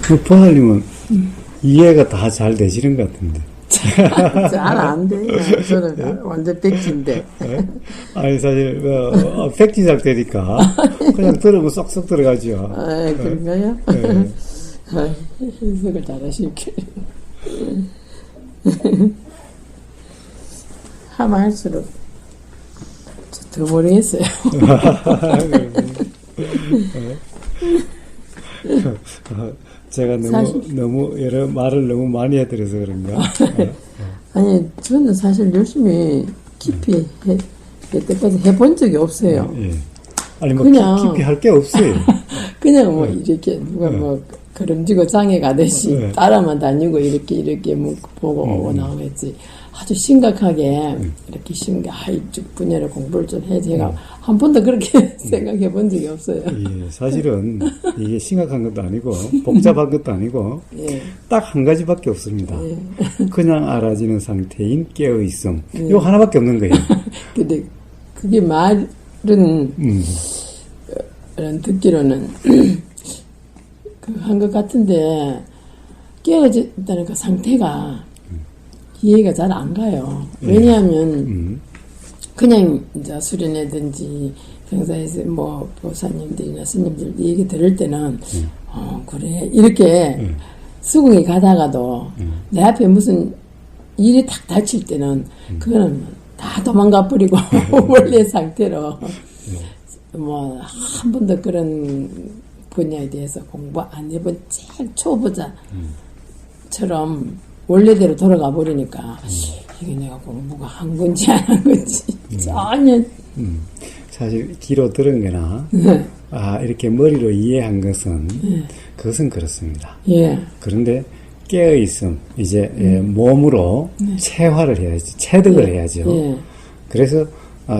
그 보살님은 이해가 다 잘 되시는 것 같은데. 잘 안 돼요. 저는 완전 백지인데. 아니, 사실, 백지작 되니까, 그냥 들으면 쏙쏙 들어가죠. 아, 그런가요? 네. 해석을 잘하실게. 하면 할수록 더 모르겠어요. 제가 너무 여러 말을 너무 많이 해드려서 그런가? 아니, 저는 사실 열심히 깊이 여태까지 해본 적이 없어요. 예. 아니, 뭐, 그냥 깊이 할 게 없어요. 그냥 뭐, 이렇게, 누가 뭐, 걸음지고 장에 가듯이 따라만 다니고, 이렇게 뭐 보고 오고 나오겠지. 아주 심각하게, 이렇게 이쪽 분야를 공부를 좀 해. 제가 한 번도 그렇게 생각해 본 적이 없어요. 예, 사실은 이게 심각한 것도 아니고, 복잡한 것도 아니고, 예. 딱 한 가지밖에 없습니다. 예. 그냥 알아지는 상태인 깨어있음. 요 하나밖에 없는 거예요. 근데 그게 말은 듣기로는 한 것 같은데 깨어졌다는 그 상태가 이해가 잘 안 가요. 왜냐하면 그냥 이제 수련회든지 평소에서 뭐 보사님들이나 스님들 얘기 들을 때는 그래 이렇게 수긍이 가다가도 내 앞에 무슨 일이 탁 닥칠 때는 그거는 다 도망가 버리고 원래 상태로 뭐 한 번도 그런 분야에 대해서 공부 안 해본 제일 초보자처럼 원래대로 돌아가 버리니까 이게 내가 공부가 한 건지 안 한 건지 전혀 사실 귀로 들은 거나 이렇게 머리로 이해한 것은 그것은 그렇습니다. 예. 그런데 깨어있음 이제 몸으로 체화를 해야지 체득을 해야죠. 예. 그래서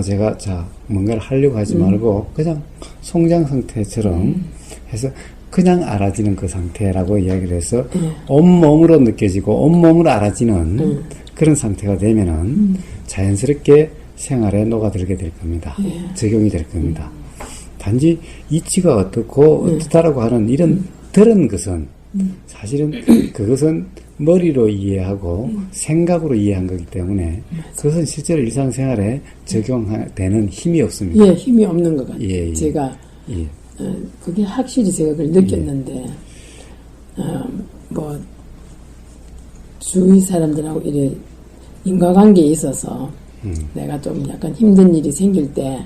제가 뭔가를 하려고 하지 말고 그냥 송장 상태처럼 해서 그냥 알아지는 그 상태라고 이야기를 해서 온몸으로 느껴지고 온몸으로 알아지는 그런 상태가 되면은 자연스럽게 생활에 녹아들게 될 겁니다. 적용이 될 겁니다. 단지 이치가 어떻고 어떻다라고 하는 이런 들은 것은 사실은 그것은 머리로 이해하고 생각으로 이해한 거기 때문에 그것은 실제로 일상생활에 적용되는 힘이 없습니다. 예, 힘이 없는 것 같아요. 예. 제가 예. 그게 확실히 제가 그걸 느꼈는데 뭐 주위 사람들하고 이래 인과관계에 있어서 내가 좀 약간 힘든 일이 생길 때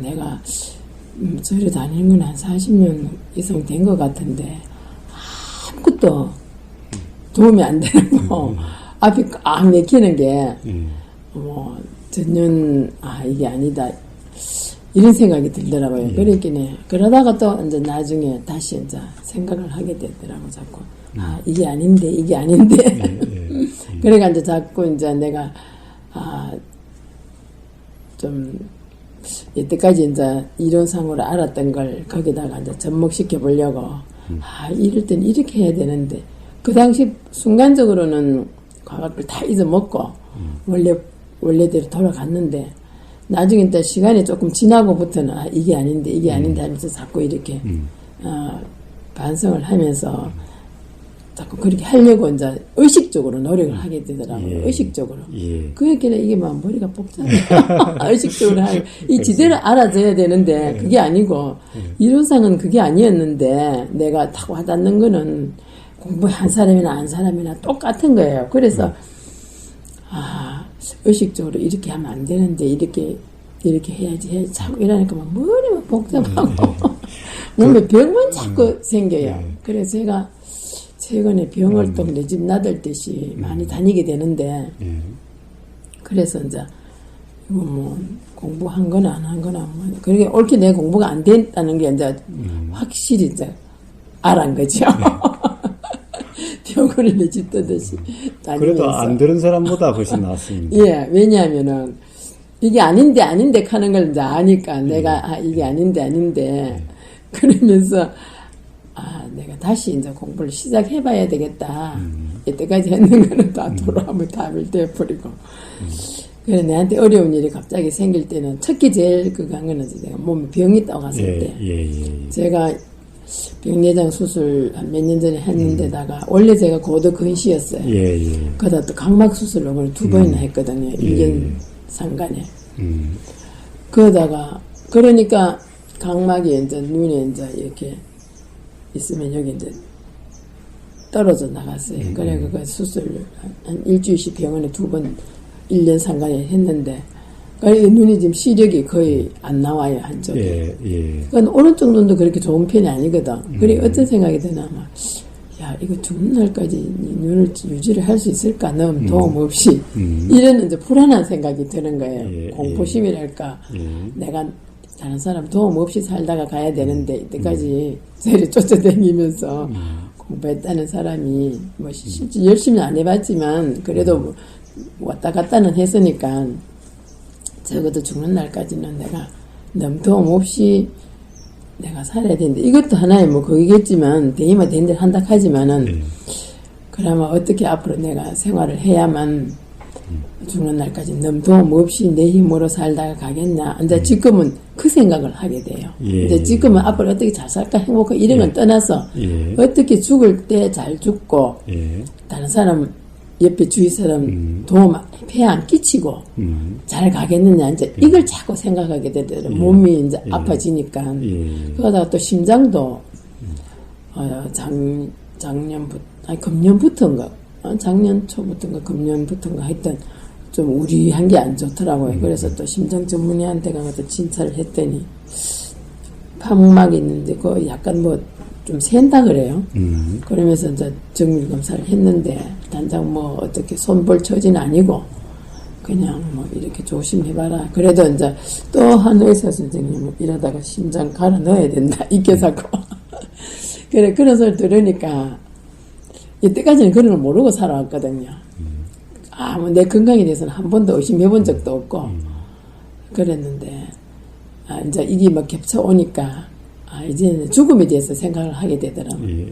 내가 저리 다니는 건 한 40년 이상 된 것 같은데 아무것도 도움이 안 되는 거 앞이 꽉 막히는 게 뭐 전년 이게 아니다 이런 생각이 들더라고요. 그랬기는 그러다가 또 이제 나중에 다시 이제 생각을 하게 되더라고 자꾸 이게 아닌데 그래가 이제 자꾸 이제 내가 좀 이때까지 이제 이론상으로 알았던 걸 거기다가 이제 접목시켜 보려고 이럴 땐 이렇게 해야 되는데 그 당시 순간적으로는 과거를 다 잊어먹고 원래대로 돌아갔는데 나중에 또 시간이 조금 지나고부터는 이게 아닌데 하면서 자꾸 이렇게 반성을 하면서 자꾸 그렇게 하려고 이제 의식적으로 노력을 하게 되더라고요. 의식적으로. 그 얘기는 이게 막 머리가 복잡해요. 의식적으로 이 지대로 알아줘야 되는데 그게 아니고 이론상은 그게 아니었는데 내가 딱 와닿는 거는 공부한 사람이나 안 사람이나 똑같은 거예요. 그래서 의식적으로 이렇게 하면 안 되는데 이렇게 해야지 자꾸 이러니까 막 머리가 복잡하고 몸에 병만 자꾸 생겨요. 그래서 제가 최근에 병을 또 내 집 나들듯이 많이 다니게 되는데 그래서 이제 이거 뭐 공부한 거나 안 한 거나 뭐 그렇게 옳게 내 공부가 안 됐다는 게 이제 확실히 이제 알은 거죠. 병원에 내 집 떠듯이 다니면서. 그래도 안 들은 사람보다 훨씬 낫습니다. 예, 왜냐하면은 이게 아닌데 하는 걸 이제 아니까 내가 이게 아닌데 그러면서 내가 다시 이제 공부를 시작해봐야 되겠다. 이때까지 했는 거는 다 돌아오면 답을 떼버리고. 그래 내한테 어려운 일이 갑자기 생길 때는 특히 제일 그거 한 거는 제가 몸에 병이 있다고 갔을 때 제가 백내장 수술 한 몇 년 전에 했는데다가 원래 제가 고도 근시였어요. 예, 예. 그러다 또 각막 수술을 오늘 2번이나 했거든요. 1년 상간에. 그러다가 그러니까 각막이 이제 눈에 이제 이렇게 있으면 여기 이제 떨어져 나갔어요. 그래 그 수술 한 일주일씩 병원에 2번 1년 상간에 했는데 그래 눈이 지금 시력이 거의 안 나와요 한쪽에. 예, 예. 그러니까 오른쪽 눈도 그렇게 좋은 편이 아니거든. 그래 어떤 생각이 드나 막, 야 이거 죽는 날까지 이 눈을 유지를 할 수 있을까? 너무 도움 없이 이런 이제 불안한 생각이 드는 거예요. 예, 공포심이랄까. 예. 내가 다른 사람 도움 없이 살다가 가야 되는데 이때까지 저를 쫓아다니면서 공부했다는 사람이 뭐 실제 열심히 안 해봤지만 그래도 뭐 왔다 갔다는 했으니까 적어도 죽는 날까지는 내가 너무 도움 없이 내가 살아야 되는데 이것도 하나의 뭐 거기겠지만 대의만 된 대로 한다 하지만은 그러면 어떻게 앞으로 내가 생활을 해야만 죽는 날까지 너무 도움 없이 내 힘으로 살다가 가겠나. 이제 지금은 그 생각을 하게 돼요. 예. 이제 지금은 앞으로 어떻게 잘 살까 행복하 이런 건 떠나서 예. 어떻게 죽을 때 잘 죽고 예. 다른 사람 옆에 주위 사람 도움 폐 안 끼치고 잘 가겠느냐 이제 이걸 자꾸 생각하게 되더라고요. 몸이 이제 아파지니까. 그러다가 또 심장도 금년부터인가 작년 초부터인가 금년부터인가 하여튼 좀 우리한 게 안 좋더라고요. 그래서 또 심장 전문의한테 가서 진찰을 했더니 판막이 있는데 그 약간 뭐 좀 샌다 그래요. 그러면서 이제 정밀 검사를 했는데 단장 뭐 어떻게 손볼 처지는 아니고 그냥 뭐 이렇게 조심해봐라. 그래도 이제 또 한 의사 선생님은 이러다가 심장 갈아 넣어야 된다. 익혀서고. 그래 그런 소리 들으니까 이때까지는 그런 걸 모르고 살아왔거든요. 뭐 내 건강에 대해서는 한 번도 의심해 본 적도 없고 그랬는데 이제 이게 막 겹쳐 오니까 이제는 죽음에 대해서 생각을 하게 되더라고요.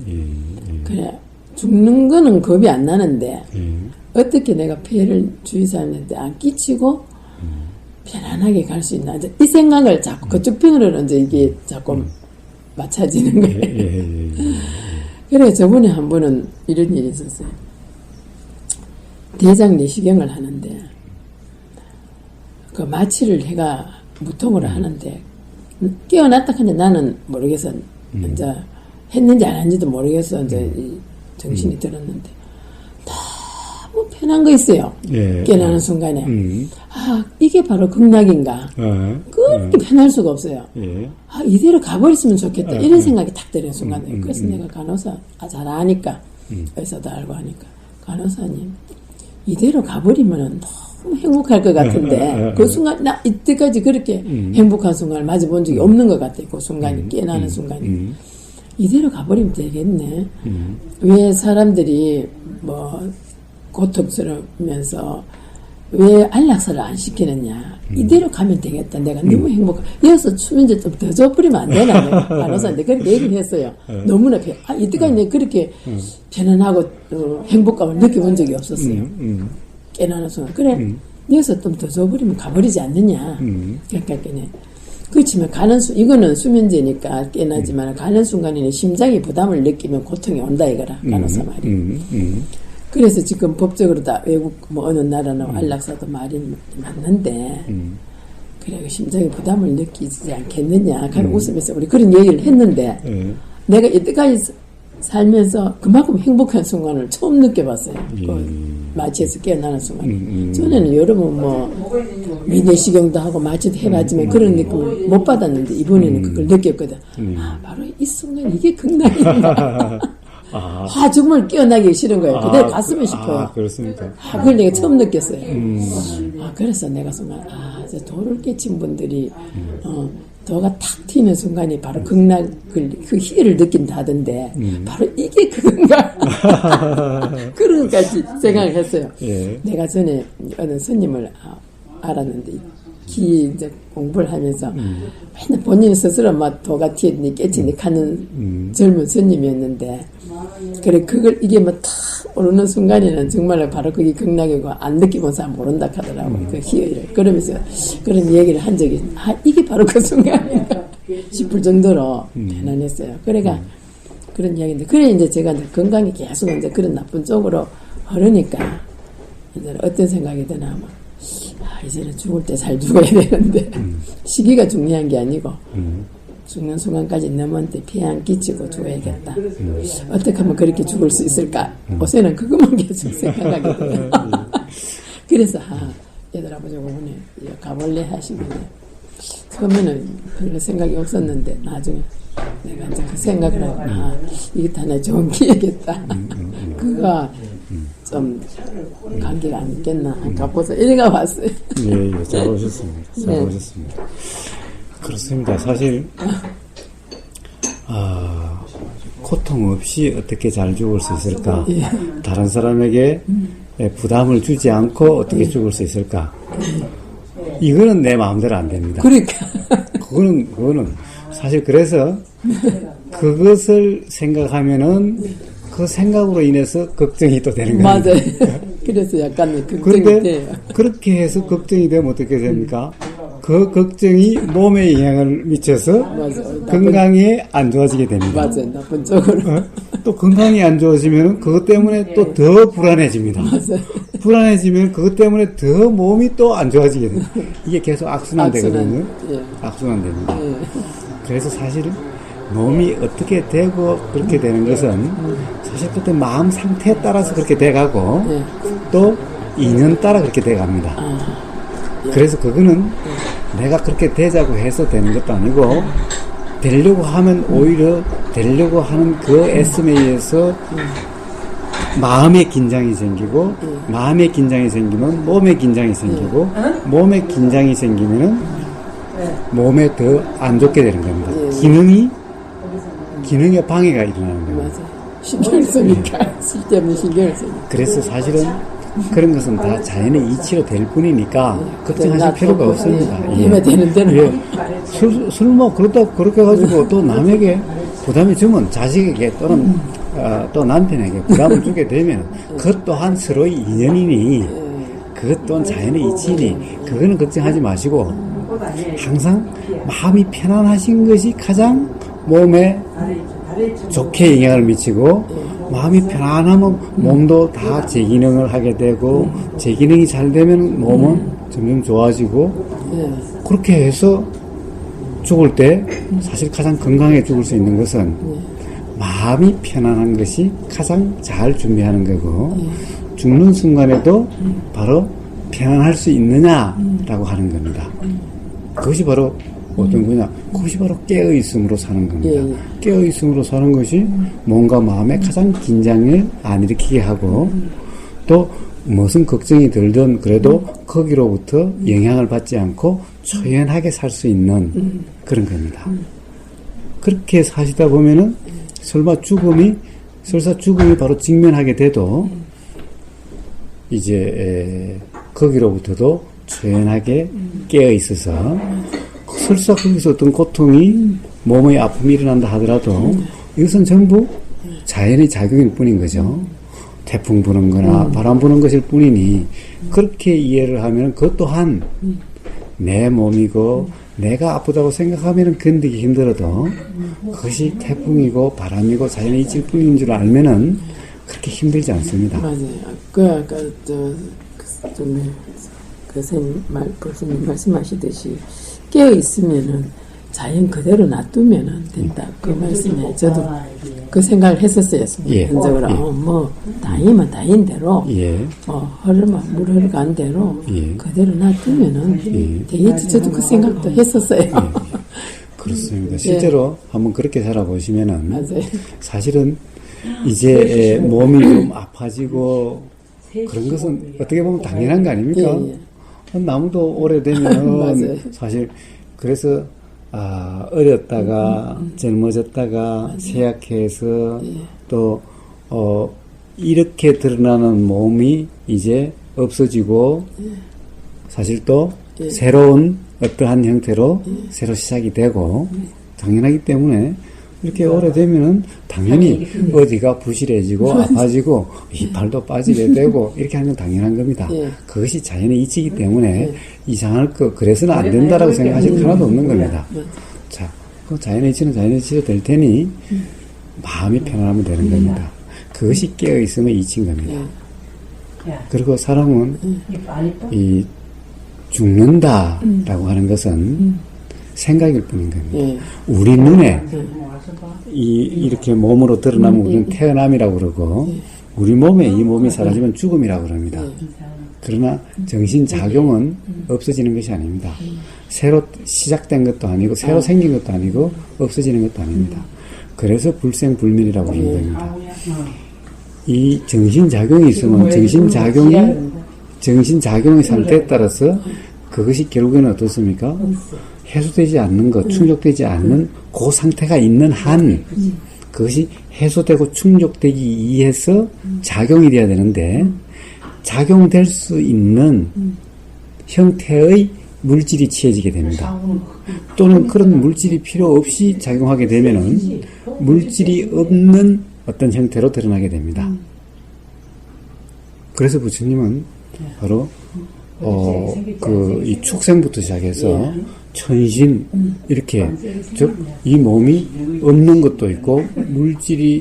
그래 죽는 거는 겁이 안 나는데 어떻게 내가 폐를 주위 사람한테 안 끼치고 편안하게 갈 수 있나 이제 이 생각을 자꾸 그쪽 병으로는 이제 이게 자꾸 맞춰지는 거예요. 그래 저번에 한 번은 이런 일이 있었어요. 대장 내시경을 하는데 그 마취를 해가 무통으로 하는데 깨어났다 하는데 나는 모르겠어. 이제 했는지 안 했는지도 모르겠어. 이제 정신이 들었는데 너무 편한 거 있어요. 예. 깨어나는 순간에 이게 바로 극락인가. 그렇게 편할 수가 없어요. 예. 이대로 가버렸으면 좋겠다. 이런 생각이 탁 드는 순간에. 그래서 내가 간호사 잘 아니까 의사도 알고 하니까 간호사님 이대로 가버리면 너무 행복할 것 같은데 그 순간 나 이때까지 그렇게 행복한 순간을 맞아본 적이 없는 것 같아요. 그 순간이 깨어나는 순간이 이대로 가버리면 되겠네. 왜 사람들이 뭐 고통스러우면서 왜 안락사를 안 시키느냐. 이대로 가면 되겠다. 내가 너무 행복해. 여기서 수면제 좀 더 줘버리면 안 되나. 내가 간호사한테 그렇게 얘기를 했어요. 너무나 이때까지 내가 그렇게 편안하고 행복감을 느껴본 적이 없었어요. 깨어나는 순간. 그래, 여기서 좀 더 줘버리면 가버리지 않느냐. 그러니까 그렇지만 이거는 수면제니까 깨어나지만 가는 순간에는 심장이 부담을 느끼면 고통이 온다 이거라. 간호사 말이. 그래서 지금 법적으로 다 외국 뭐 어느 나라나 안락사도 말이 맞는데 그래 심장에 부담을 느끼지 않겠느냐 하는 웃으면서 우리 그런 얘기를 했는데 내가 이때까지 살면서 그만큼 행복한 순간을 처음 느껴봤어요. 마취에서 깨어나는 순간. 전에는 여러분 뭐 위내시경도 하고 마취도 해봤지만 그런 느낌을 못 받았는데 이번에는 그걸 느꼈거든. 바로 이 순간 이게 극락이구나. 정말 깨어나기 싫은 거예요. 그대로 갔으면 싶어요. 그렇습니까? 그걸 내가 처음 느꼈어요. 그래서 내가 순간, 저 도를 깨친 분들이, 도가 탁 튀는 순간이 바로 극락을, 그 희열을 느낀다 하던데, 바로 이게 그건가? 그런 것까지 생각을 했어요. 예. 내가 전에 어느 스님을 알았는데, 이제 공부를 하면서 맨날 본인 스스로 막 도가 튀니 깨치니 가는 젊은 스님이었는데 그래 이게 뭐 탁 오르는 순간에는 정말로 바로 그게 극락이고 안 느끼면 사람 모른다 하더라고요. 그 희열을 그러면서 그런 얘기를 한 적이 이게 바로 그 순간이다. 싶을 정도로 편안했어요. 그러니까 그런 이야기인데, 그래 이제 제가 이제 건강이 계속 이제 그런 나쁜 쪽으로 흐르니까 이제 어떤 생각이 드나 막, 이제는 죽을 때 잘 죽어야 되는데 시기가 중요한 게 아니고 죽는 순간까지 남한테 피해 안 끼치고 죽어야겠다. 어떻게 하면 그렇게 죽을 수 있을까? 요새는 그것만 계속 생각하게 돼요. 그래서 얘들아 보자 오늘 가볼래 하시길래 처음에는 별로 생각이 없었는데 나중에 내가 이제 그 생각을 하고 이게 하나 좋은 기회겠다. 그거 좀 관계가 안 있겠나. 가보자 이래가 왔어요. 예, 잘 오셨습니다. 잘 네. 오셨습니다. 그렇습니다. 사실 고통 없이 어떻게 잘 죽을 수 있을까? 예. 다른 사람에게 부담을 주지 않고 어떻게 죽을 수 있을까? 이거는 내 마음대로 안 됩니다. 그러니까. 그거는 사실 그래서 그것을 생각하면은 그 생각으로 인해서 걱정이 또 되는 거예요. 맞아요. 그래서 약간 걱정이 그런데 돼요. 그렇게 해서 걱정이 되면 어떻게 됩니까? 그 걱정이 몸에 영향을 미쳐서 맞아요. 건강에 안 좋아지게 됩니다. 맞아요. 나쁜 쪽으로. 또 건강이 안 좋아지면 그것 때문에 또 더 불안해집니다. 맞아요. 불안해지면 그것 때문에 더 몸이 또 안 좋아지게 됩니다. 이게 계속 악순환 되거든요. 예. 악순환 됩니다. 예. 그래서 사실은 몸이 어떻게 되고 그렇게 되는 것은 사실 그때 마음 상태에 따라서 그렇게 돼가고 예. 또 인연 따라 그렇게 돼갑니다. 그래서 그거는 내가 그렇게 되자고 해서 되는 것도 아니고 되려고 하면 오히려 되려고 하는 그 애씀에 의해서 마음의 긴장이 생기고 마음의 긴장이 생기면 몸의 긴장이 생기고 몸의 긴장이 생기면은 몸에 더 안 좋게 되는 겁니다. 기능에 방해가 일어나는 겁니다. 맞아요. 신경을 쓰니까. 쓸데없는 신경을 쓰니까. 그래서 사실은 그런 것은 다 자연의 이치로 될 뿐이니까 걱정하실 필요가 없습니다. 힘에 되는 대로. 예. 술 뭐 그렇게 해가지고 또 남에게 부담이 주면 자식에게 또는 또 남편에게 부담을 주게 되면 그것 또한 서로의 인연이니 그것 또한 자연의 이치니 그거는 걱정하지 마시고 항상 마음이 편안하신 것이 가장 몸에 좋게 영향을 미치고 마음이 편안하면 몸도 다 제 기능을 하게 되고 제 기능이 잘 되면 몸은 점점 좋아지고 그렇게 해서 죽을 때 사실 가장 건강하게 죽을 수 있는 것은 마음이 편안한 것이 가장 잘 준비하는 거고 죽는 순간에도 바로 편안할 수 있느냐라고 하는 겁니다. 그것이 바로 어떤 거냐? 그것이 바로 깨어있음으로 사는 겁니다. 깨어있음으로 사는 것이 몸과 마음에 가장 긴장을 안 일으키게 하고 또 무슨 걱정이 들든 그래도 거기로부터 영향을 받지 않고 초연하게 살 수 있는 그런 겁니다. 그렇게 사시다 보면은 설사 죽음이 바로 직면하게 돼도 이제 거기로부터도 초연하게 깨어 있어서 설사 거기서 어떤 고통이 몸의 아픔이 일어난다 하더라도 이것은 전부 자연의 작용일 뿐인 거죠. 태풍 부는 거나 바람 부는 것일 뿐이니 그렇게 이해를 하면 그것 또한 내 몸이고 내가 아프다고 생각하면 견디기 힘들어도 그것이 태풍이고 바람이고 자연의 이치일 뿐인 줄 알면은 그렇게 힘들지 않습니다. 맞아요. 선생님 말씀하시듯이 깨어 있으면은 자연 그대로 놔두면은 된다. 그 말씀에 저도 그 생각을 했었어요. 현적으로 다이면 다인 대로 흐르면 물 흘러간 대로 그대로 놔두면은 되겠지. 저도 그 생각도 했었어요. 그렇습니다. 실제로 한번 그렇게 살아보시면은 맞아요. 사실은 이제 몸이 좀 아파지고 그런 것은 어떻게 보면 당연한 거 아닙니까? 나무도 오래되면 사실 그래서 어렸다가 젊어졌다가 쇠약해서 또 이렇게 드러나는 몸이 이제 없어지고 사실 또 새로운 어떠한 형태로 새로 시작이 되고 당연하기 때문에 이렇게 오래되면은 당연히 어디가 부실해지고 아파지고 이빨도 빠지게 되고 이렇게 하는 건 당연한 겁니다. 그것이 자연의 이치이기 때문에 이상할 거 그래서는 안 된다라고 생각하실 필요도 없는 겁니다. 자, 그 자연의 이치는 자연의 이치로 될 테니 마음이 편안하면 되는 겁니다. 그것이 깨어있음의 이치인 겁니다. 그리고 사람은 이 죽는다라고 하는 것은 생각일 뿐인 겁니다. 우리 눈에 이렇게 몸으로 드러나면 우리는 태어남이라고 그러고 우리 몸에 이 몸이 사라지면 죽음이라고 그럽니다. 그러나 정신작용은 없어지는 것이 아닙니다. 새로 시작된 것도 아니고 새로 생긴 것도 아니고 없어지는 것도 아닙니다. 그래서 불생불멸이라고 하는 겁니다. 이 정신작용이 있으면 정신작용의 상태에 따라서 그것이 결국에는 어떻습니까? 해소되지 않는 것, 충족되지 않는 그 상태가 있는 한 그것이 해소되고 충족되기 위해서 작용이 돼야 되는데 작용될 수 있는 형태의 물질이 취해지게 됩니다. 또는 그런 물질이 필요 없이 작용하게 되면은 물질이 없는 어떤 형태로 드러나게 됩니다. 그래서 부처님은 바로 이 축생부터 시작해서 천신 이렇게 즉 이 몸이 없는 것도 있고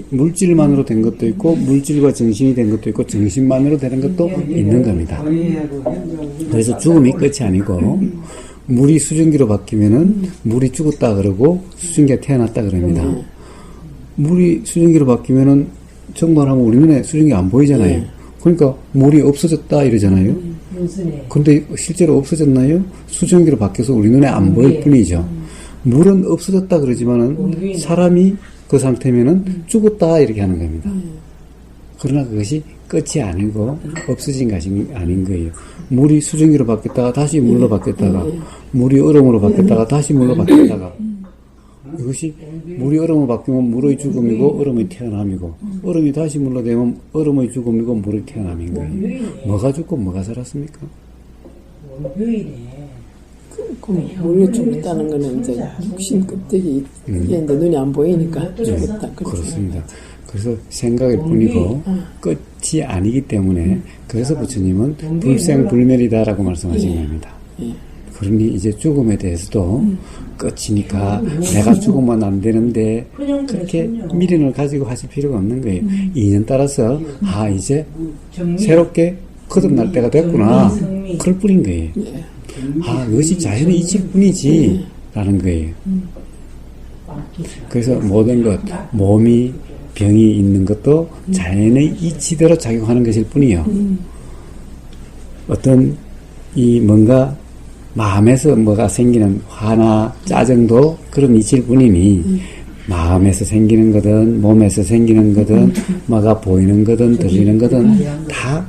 물질만으로 된 것도 있고 물질과 정신이 된 것도 있고 정신만으로 되는 것도 있는 겁니다. 그래서 죽음이 끝이 아니고 물이 수증기로 바뀌면은 물이 죽었다 그러고 수증기가 태어났다 그럽니다. 물이 수증기로 바뀌면은 정말하면 우리 눈에 수증기 안 보이잖아요. 그러니까 물이 없어졌다 이러잖아요. 근데 실제로 없어졌나요? 수증기로 바뀌어서 우리 눈에 안 보일 뿐이죠. 물은 없어졌다 그러지만은 사람이 그 상태면은 죽었다 이렇게 하는 겁니다. 그러나 그것이 끝이 아니고 없어진 것이 아닌 거예요. 물이 수증기로 바뀌었다가 다시 물로 바뀌었다가 물이 얼음으로 바뀌었다가 다시 물로 바뀌었다가 이것이 물이 얼음으로 바뀌면 물의 죽음이고 얼음의 태어남이고 얼음이 다시 물로 되면 얼음의 죽음이고 물의 태어남인 거예요. 뭐가 죽고 뭐가 살았습니까? 물이 죽었다는 거는 이제 육신 껍데기 이게 이제 눈이 안 보이니까 죽었다. 그렇습니다. 그래서 생각일 뿐이고 끝이 아니기 때문에 그래서 부처님은 불생불멸이다라고 말씀하신 겁니다. 그러니 이제 죽음에 대해서도 끝이니까 내가 죽으면 안 되는데 그렇게 미련을 가지고 하실 필요가 없는 거예요. 인연 따라서 이제 새롭게 거듭날 때가 됐구나 그럴 뿐인 거예요. 이것이 자연의 이치일 뿐이지 라는 거예요. 그래서 모든 것 몸이 병이 있는 것도 자연의 이치대로 작용하는 것일 뿐이요. 어떤 뭔가 마음에서 뭐가 생기는 화나 짜증도 그런 이치일 뿐이니 마음에서 생기는 거든 몸에서 생기는 거든 뭐가 보이는 거든 들리는 거든 다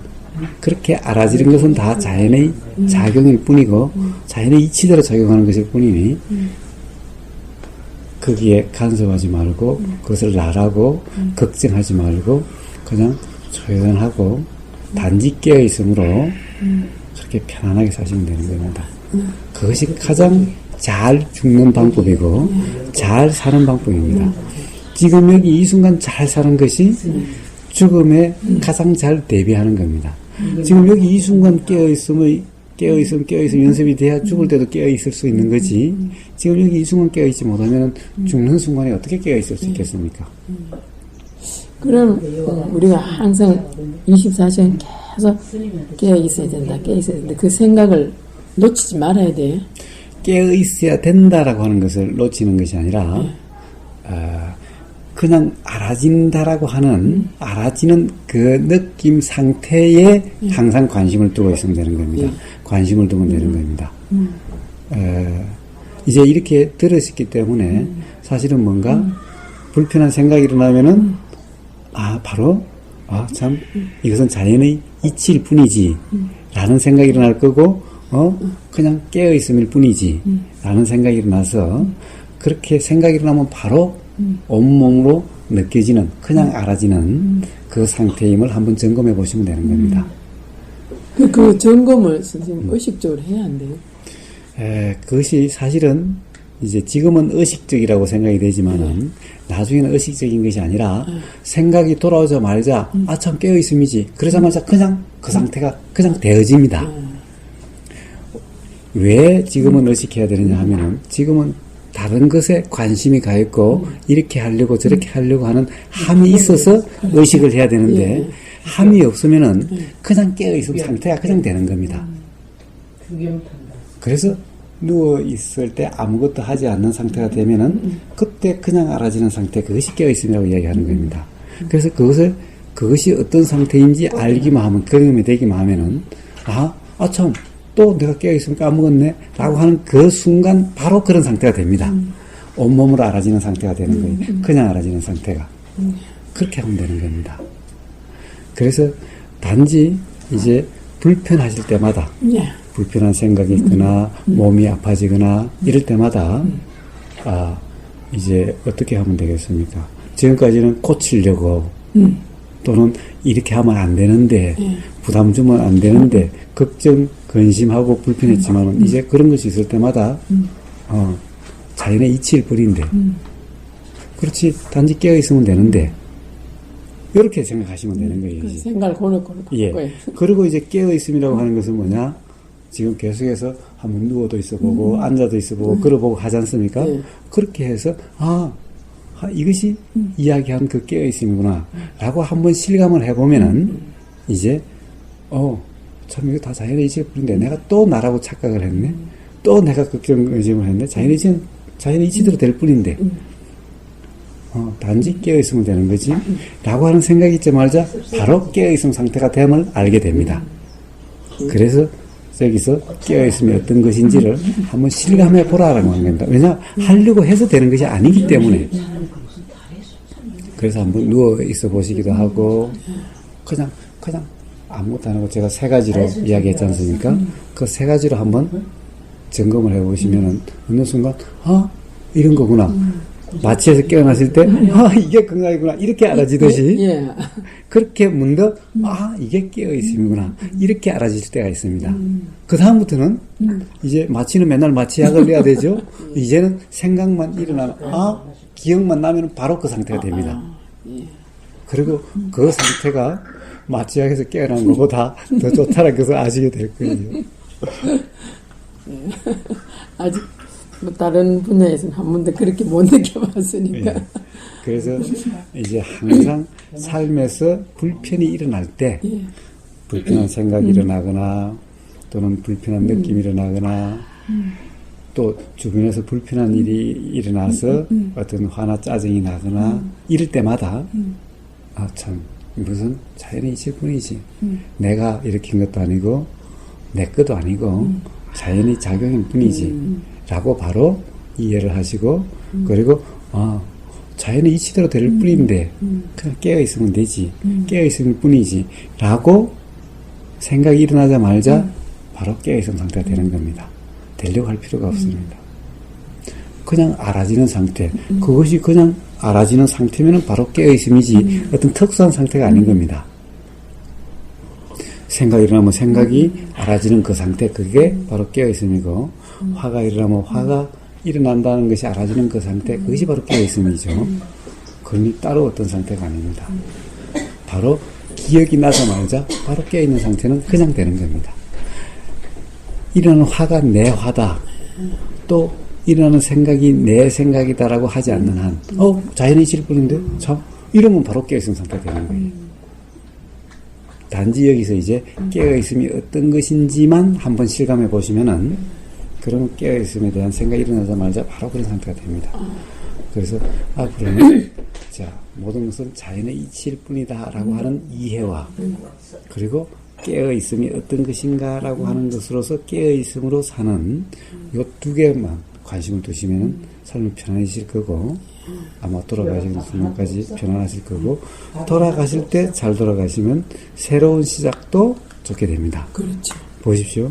그렇게 알아지는 것은 다 자연의 작용일 뿐이고 자연의 이치대로 작용하는 것일 뿐이니 거기에 간섭하지 말고 그것을 나라고 걱정하지 말고 그냥 조연하고 단지 깨어있음으로 그렇게 편안하게 사시면 되는 겁니다. 그것이 가장 잘 죽는 방법이고 잘 사는 방법입니다. 지금 여기 이 순간 잘 사는 것이 죽음에 가장 잘 대비하는 겁니다. 지금 여기 이 순간 깨어있음 연습이 돼야 죽을 때도 깨어있을 수 있는 거지. 지금 여기 이 순간 깨어있지 못하면 죽는 순간에 어떻게 깨어있을 수 있겠습니까? 그럼 우리가 항상 24시간 계속 깨어있어야 된다. 그 생각을 놓치지 말아야 돼요. 깨어있어야 된다라고 하는 것을 놓치는 것이 아니라 그냥 알아진다라고 하는 알아지는 그 느낌 상태에 항상 관심을 두고 있으면 되는 겁니다. 관심을 두면 되는 겁니다. 이제 이렇게 들으셨기 때문에 사실은 뭔가 불편한 생각이 일어나면은 참 이것은 자연의 이치일 뿐이지 라는 생각이 일어날 거고 그냥 깨어있음일 뿐이지 라는 생각이 일어나서 그렇게 생각이 일어나면 바로 온몸으로 느껴지는 그냥 알아지는 그 상태임을 한번 점검해 보시면 되는 겁니다. 그 점검을 선생님 의식적으로 해야 안 돼요? 그것이 사실은 이제 지금은 의식적이라고 생각이 되지만은 나중에는 의식적인 것이 아니라 생각이 돌아오자마자 참 깨어있음이지 그러자마자 그냥 그 상태가 그냥 되어집니다. 왜 지금은 의식해야 되느냐 하면은 지금은 다른 것에 관심이 가 있고 이렇게 하려고 저렇게 하려고 하는 함이 있어서 의식을 해야 되는데 함이 없으면은 그냥 깨어있는 상태가 그냥 되는 겁니다. 그래서 누워 있을 때 아무것도 하지 않는 상태가 되면은 그때 그냥 알아지는 상태, 그것이 깨어있음이라고 이야기하는 겁니다. 그래서 그것이 어떤 상태인지 알기만 하면, 경험이 되기만 하면은 참 또 내가 깨어있으면 까먹었네 라고 하는 그 순간 바로 그런 상태가 됩니다. 온몸으로 알아지는 상태가 되는 거예요. 그냥 알아지는 상태가. 그렇게 하면 되는 겁니다. 그래서 단지 이제 불편하실 때마다 불편한 생각이 있거나 몸이 아파지거나 이럴 때마다 이제 어떻게 하면 되겠습니까? 지금까지는 고치려고 또는 이렇게 하면 안 되는데 부담 주면 안 되는데 걱정, 근심하고 불편했지만 이제 그런 것이 있을 때마다 자연의 이치일 뿐인데 그렇지 단지 깨어있으면 되는데 이렇게 생각하시면 되는 거예요. 이제. 생각을 고르고르 바꿔요. 그리고 이제 깨어있음이라고 하는 것은 뭐냐? 지금 계속해서 한번 누워도 있어보고 앉아도 있어보고 걸어보고 하지 않습니까? 그렇게 해서 이것이 이야기한 그 깨어있음이구나 라고 한번 실감을 해보면은 이제 참 이거 다 자연의 이치일 뿐인데 내가 또 나라고 착각을 했네, 또 내가 걱정 의심을 했네, 자연의 이치대로 될 뿐인데 단지 깨어있으면 되는 거지 라고 하는 생각이 있자마자 바로 깨어있음 상태가 됨을 알게 됩니다. 그래서 여기서 깨어있음이 어떤 것인지를 한번 실감해 보라라고 하는 겁니다. 왜냐 하려고 해서 되는 것이 아니기 때문에. 그래서 한번 누워 있어 보시기도 하고 그냥 아무것도 안 하고 제가 3가지로 이야기했지 않습니까? 그 3가지로 한번 점검을 해보시면은 어느 순간 이런 거구나. 마취에서 깨어나실 때 이게 건강이구나 이렇게 알아지듯이 그렇게 문득 이게 깨어있음이구나 이렇게 알아질 때가 있습니다. 그 다음부터는 이제 마취는 맨날 마취약을 내야 되죠. 이제는 생각만 일어나면 기억만 나면 바로 그 상태가 됩니다. 그리고 그 상태가 마취약에서 깨어난 것보다 더 좋다는 것을 아시게 될 거예요. 아직 다른 분야에서는 한 번도 그렇게 못 느껴봤으니까. 그래서 이제 항상 삶에서 불편이 일어날 때 불편한 생각이 일어나거나 또는 불편한 느낌이 일어나거나 또 주변에서 불편한 일이 일어나서 어떤 화나 짜증이 나거나 이럴 때마다 참 무슨 자연의 이치일 뿐이지 내가 일으킨 것도 아니고 내 것도 아니고 자연의 작용일 뿐이지 라고 바로 이해를 하시고 그리고 자연의 이치대로 될 뿐인데 그냥 깨어있으면 되지 깨어있을 뿐이지 라고 생각이 일어나자마자 바로 깨어있은 상태가 되는 겁니다. 되려고 할 필요가 없습니다. 그냥 알아지는 상태 그것이 그냥 알아지는 상태면 바로 깨어있음이지 어떤 특수한 상태가 아닌 겁니다. 생각이 일어나면 생각이 알아지는 그 상태 그게 바로 깨어있음이고 화가 일어나면 화가 일어난다는 것이 알아지는 그 상태 그것이 바로 깨어있음이죠. 그러니 따로 어떤 상태가 아닙니다. 바로 기억이 나자마자 바로 깨어있는 상태는 그냥 되는 겁니다. 일어나는 화가 내 화다 또 일어나는 생각이 내 생각이다라고 하지 않는 한 자연의 이치일 뿐인데 참 이러면 바로 깨어있는 상태가 되는 거예요. 단지 여기서 이제 깨어있음이 어떤 것인지만 한번 실감해 보시면은 그러면 깨어있음에 대한 생각이 일어나자마자 바로 그런 상태가 됩니다. 그래서 앞으로는 모든 것은 자연의 이치일 뿐이다 라고 하는 이해와 그리고 깨어있음이 어떤 것인가 라고 하는 것으로서 깨어있음으로 사는 이 2개만 관심을 두시면 삶이 편안해질 거고 아마 돌아가시는 순간까지 편안하실 거고 돌아가실 때 잘 돌아가시면 새로운 시작도 좋게 됩니다. 그렇죠. 보십시오.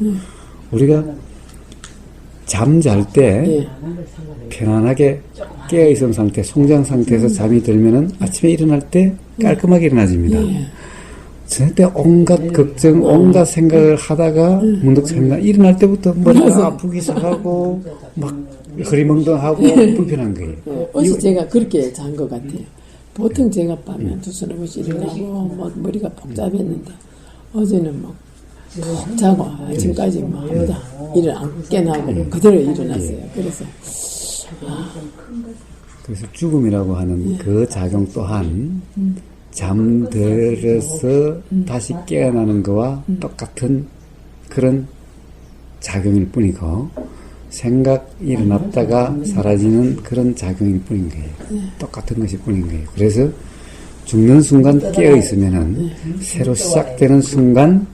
우리가 잠잘 때 편안하게 깨어있음 상태, 송장 상태에서 잠이 들면은 아침에 일어날 때 깔끔하게 일어나집니다. 절대 온갖 걱정, 온갖 생각을 하다가 문득 일어날 때부터 머리가 아프기 시작하고 막 흐리멍덩하고 불편한 거예요. 어제 제가 그렇게 잔 것 같아요. 보통 제가 밤에 2:30 없이 일어나고 막 머리가 복잡했는데 어제는 막 푹 자고 아침까지 막 일을 안 깨나고 그대로 일어났어요. 그래서 그래서 죽음이라고 하는 그 작용 또한 잠들어서 다시 깨어나는 거와 똑같은 그런 작용일 뿐이고 생각 일어났다가 사라지는 그런 작용일 뿐인 거예요. 똑같은 것일 뿐인 거예요. 그래서 죽는 순간 깨어 있으면은 새로 시작되는 순간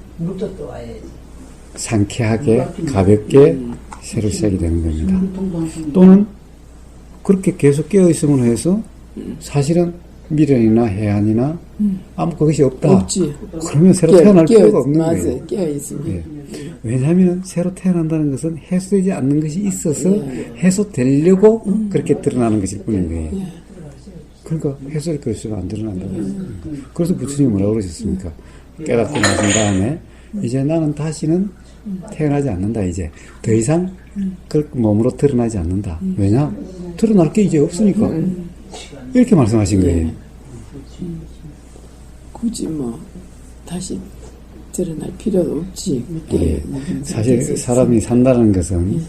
상쾌하게 가볍게 새로 시작이 되는 겁니다. 또는 그렇게 계속 깨어 있음으로 해서 사실은 미련이나 해안이나 아무 그것이 없다. 없지. 그러면 새로 태어날 필요가 없는 맞아요. 거예요. 깨어 있으면. 예. 왜냐하면 새로 태어난다는 것은 해소되지 않는 것이 있어서 해소되려고 그렇게 드러나는 것일 뿐인 거예요. 그러니까 해소될 것 없으면 안 드러난다고. 그래서 부처님이 뭐라고 그러셨습니까? 깨닫고 나선 다음에 이제 나는 다시는 태어나지 않는다. 이제 더 이상 그 몸으로 드러나지 않는다. 왜냐? 드러날 게 이제 없으니까. 이렇게 말씀하신 거예요. 굳이 뭐 다시 드러날 필요도 없지. 예. 사실 사람이 산다는 것은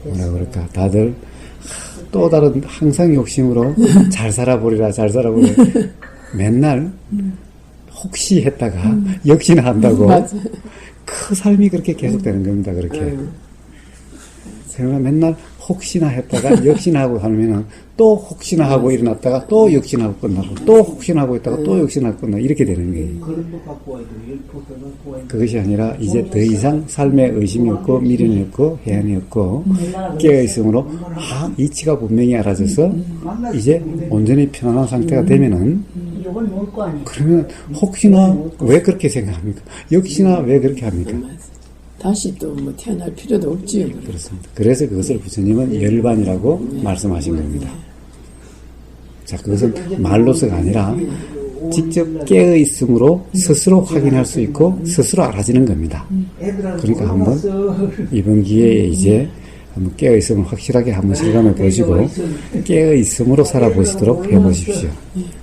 뭐라 그럴까 다들 또 다른 항상 욕심으로 잘 살아보리라 잘 살아보리라 맨날 혹시 했다가 역시나 한다고 그 삶이 그렇게 계속되는 겁니다. 그렇게 그러나 맨날 혹시나 했다가 역시나 하고 살면은 또 혹시나 하고 일어났다가 또 역시나 하고 끝나고 또 혹시나 하고 있다가 또 역시나 하고 끝나고 이렇게 되는 거예요. 그것이 아니라 이제 더 이상 삶에 의심이 없고 미련이 없고 해안이 없고 깨어있으므로 이치가 분명히 알아져서 이제 온전히 편안한 상태가 되면은 그러면 혹시나 왜 그렇게 생각합니까? 역시나 왜 그렇게 합니까? 다시 또 뭐 태어날 필요도 없지요. 그렇습니다. 그래서 그것을 부처님은 열반이라고 말씀하신 겁니다. 자, 그것은 말로서가 아니라 직접 깨어 있음으로 스스로 확인할 수 있고 스스로 알아지는 겁니다. 그러니까 한번 이번 기회에 이제 한번 깨어 있음을 확실하게 한번 실감해 보시고 깨어 있음으로 살아보시도록 해보십시오.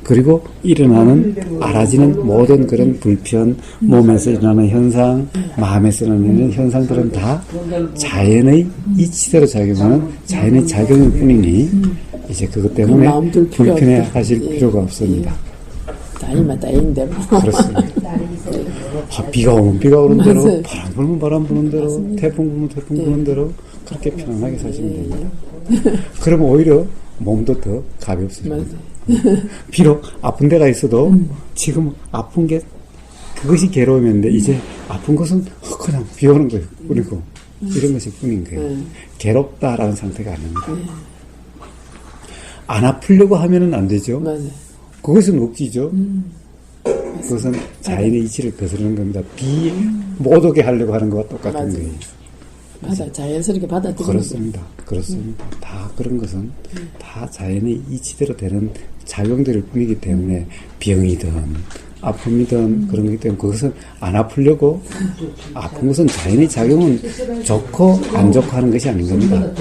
그리고 일어나는 알아지는 모든 그런 불편, 몸에서 일어나는 현상, 마음에서 일어나는 현상들은 다 자연의 이치대로 작용하는 자연의 작용일 뿐이니 이제 그것 때문에 불편해 하실 필요가 없습니다. 나이마다 인데 뭐. 그렇습니다. 비가 오면 비가 오는 대로, 맞아요. 바람 불면 바람 부는 대로, 태풍 불면 태풍 부는 대로 그렇게 편안하게 사시면 됩니다. 그러면 오히려 몸도 더 가볍습니다. 비록 아픈 데가 있어도 지금 아픈 게 그것이 괴로움인데 이제 아픈 것은 그냥 비 오는 거예요. 뿐이고 이런 것일 뿐인 거예요. 괴롭다라는 상태가 아닙니다. 안 아프려고 하면은 안 되죠. 맞아요. 그것은 억지죠. 그것은 자연의 이치를 거스르는 겁니다. 비 못 오게 하려고 하는 것과 똑같은 맞아요. 거예요. 자연스럽게 받아들이는 그렇습니다. 그렇습니다. 다 그런 것은 다 자연의 이치대로 되는 작용들일 뿐이기 때문에 병이든 아픔이든 그런 거기 때문에 그것은 안 아프려고 아픈 것은 자연의 작용은 좋고 안 좋고 하는 것이 아닌 겁니다.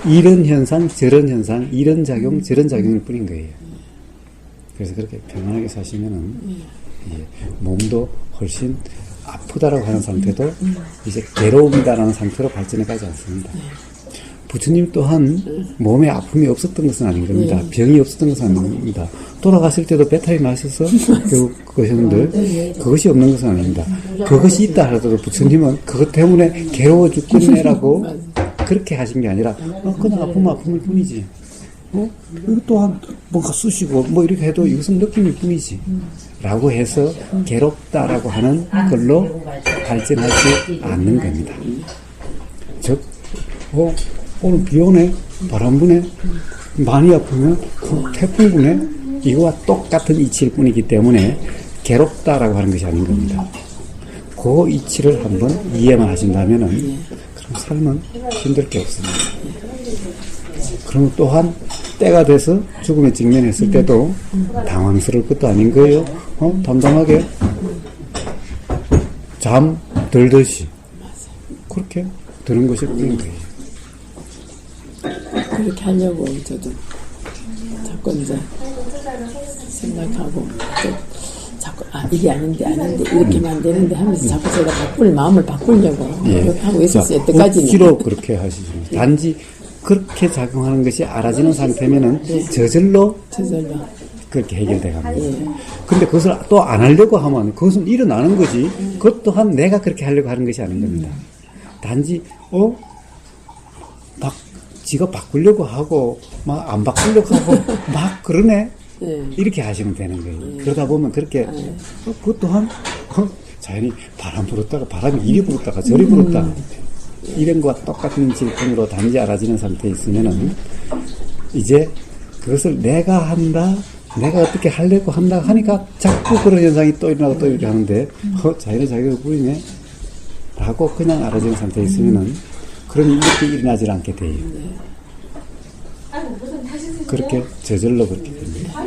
이런 현상 저런 현상 이런 작용 저런 작용일 뿐인 거예요. 그래서 그렇게 편안하게 사시면은 몸도 훨씬 아프다라고 하는 상태도 이제 괴로움이다라는 상태로 발전해 가지 않습니다. 부처님 또한 몸에 아픔이 없었던 것은 아닌 겁니다. 병이 없었던 것은 아닙니다. 돌아가실 때도 배탈이 나셔서 결국 그러셨는데 그것이 없는 것은 아닙니다. 그것이 있다 하더라도 부처님은 그것 때문에 괴로워 죽겠네라고 그렇게 하신 게 아니라 그냥 아프면 아픔일 뿐이지. 이거 또한 뭔가 쑤시고 뭐 이렇게 해도 이것은 느낌일 뿐이지 라고 해서 괴롭다라고 하는 걸로 발전하지 않는 겁니다. 즉 오늘 비 오네 바람 부네 많이 아프면 태풍 부네 이거와 똑같은 이치일 뿐이기 때문에 괴롭다라고 하는 것이 아닌 겁니다. 그 이치를 한번 이해만 하신다면은 그럼 삶은 힘들 게 없습니다. 그러면 또한 때가 돼서 죽음에 직면했을 때도 당황스러울 것도 아닌 거예요. 담담하게 잠 들듯이 그렇게 드는 것이 뿐인 거예요. 그렇게 하려고 저도 자꾸 이제 생각하고 또 자꾸 이게 아닌데 이렇게만 안 되는데 하면서 자꾸 제가 마음을 바꾸려고 그렇게 하고 있었어요. 여태까지는. 억지로 그렇게 하시죠. 단지 그렇게 작용하는 것이 알아지는 상태면은 저절로 그렇게 해결돼 갑니다. 근데 그것을 또 안 하려고 하면 그것은 일어나는 거지. 그것 또한 내가 그렇게 하려고 하는 것이 아닌 겁니다. 단지 지가 바꾸려고 하고 막 안 바꾸려고 하고 막 그러네. 이렇게 하시면 되는 거예요. 그러다 보면 그렇게 그것 또한 자연히 바람 불었다가 바람이 이리 불었다가 저리 불었다가 이런 것과 똑같은 질풍으로 단지 알아지는 상태에 있으면은 이제 그것을 내가 한다, 내가 어떻게 하려고 한다 하니까 자꾸 그런 현상이 또 일어나고 또 이렇게 하는데 자연히 자기가 부리네 라고 그냥 알아지는 상태에 있으면은 그런 이렇게 일어나질 않게 돼요. 그렇게 저절로 그렇게 됩니다.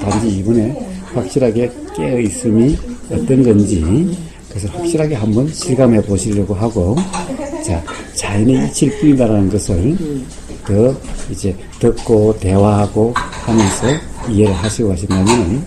단지 이번에 확실하게 깨어 있음이 어떤 건지 그것을 확실하게 한번 실감해 보시려고 하고, 자, 자연의 이치일 뿐이다라는 것을 더 이제 듣고 대화하고 하면서 이해를 하시고 하신다면